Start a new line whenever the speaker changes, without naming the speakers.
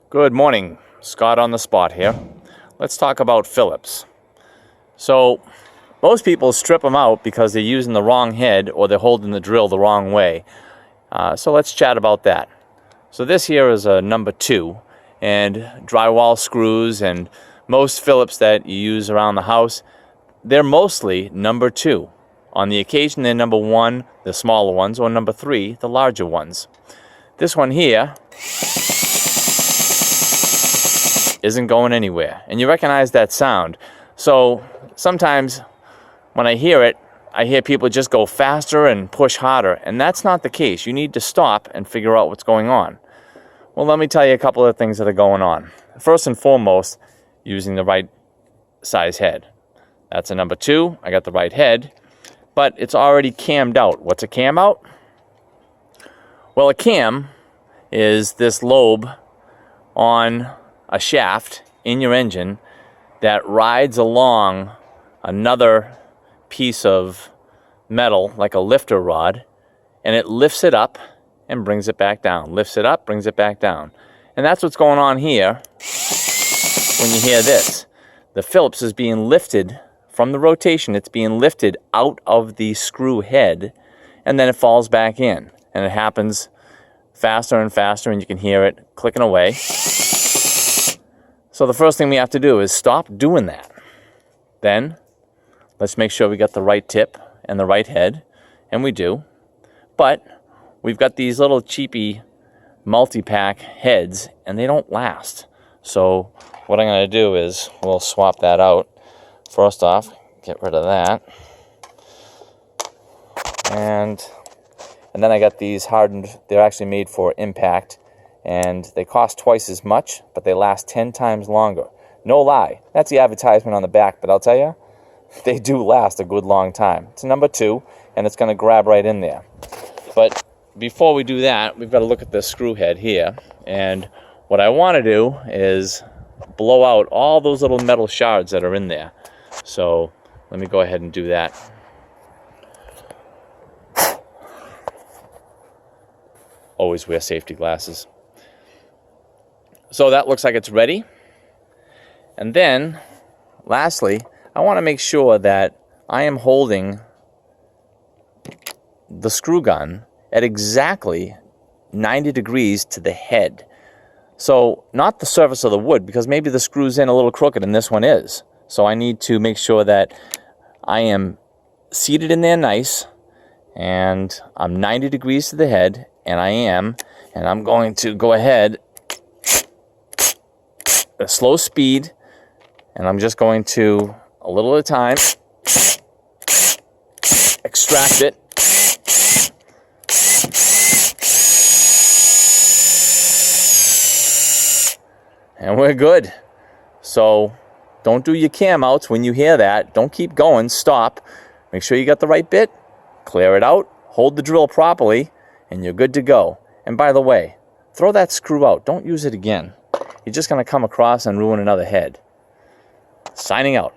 Good morning, Scott on the spot here. Let's talk about Phillips. So most people strip them out because they're using the wrong head or they're holding the drill the wrong way. So let's chat about that. So this here is a number 2, and drywall screws and most Phillips that you use around the house, they're mostly number 2. On the occasion they're number 1, the smaller ones, or number 3, the larger ones. This one here isn't going anywhere, and you recognize that sound. So sometimes when I hear it, I hear people just go faster and push harder, and that's not the case. You need to stop and figure out what's going on. Well, let me tell you a couple of things that are going on. First and foremost, using the right size head. That's a number 2. I got the right head, but it's already cammed out. What's a cam out? Well, a cam is this lobe on a shaft in your engine that rides along another piece of metal, like a lifter rod, and it lifts it up and brings it back down. Lifts it up, brings it back down. And that's what's going on here when you hear this. The Phillips is being lifted from the rotation. It's being lifted out of the screw head, and then it falls back in. And it happens faster and faster, and you can hear it clicking away. So the first thing we have to do is stop doing that. Then let's make sure we got the right tip and the right head, and we do. But we've got these little cheapy multi-pack heads, and they don't last. So what I'm going to do is we'll swap that out. First off, get rid of that. And then I got these hardened. They're actually made for impact, and they cost twice as much, but they last 10 times longer. No lie. That's the advertisement on the back, but I'll tell you, they do last a good long time. It's a number 2, and it's going to grab right in there. But before we do that, we've got to look at this screw head here, and what I want to do is blow out all those little metal shards that are in there. So let me go ahead and do that. Always wear safety glasses. So that looks like it's ready. And then, lastly, I want to make sure that I am holding the screw gun at exactly 90 degrees to the head. So not the surface of the wood, because maybe the screw's in a little crooked and this one is. So I need to make sure that I am seated in there nice, and I'm 90 degrees to the head, and I'm going to go ahead at a slow speed, and I'm just going to, a little at a time, extract it. And we're good. So don't do your cam outs when you hear that. Don't keep going. Stop. Make sure you got the right bit. Clear it out. Hold the drill properly, and you're good to go. And by the way, throw that screw out. Don't use it again. You're just going to come across and ruin another head. Signing out.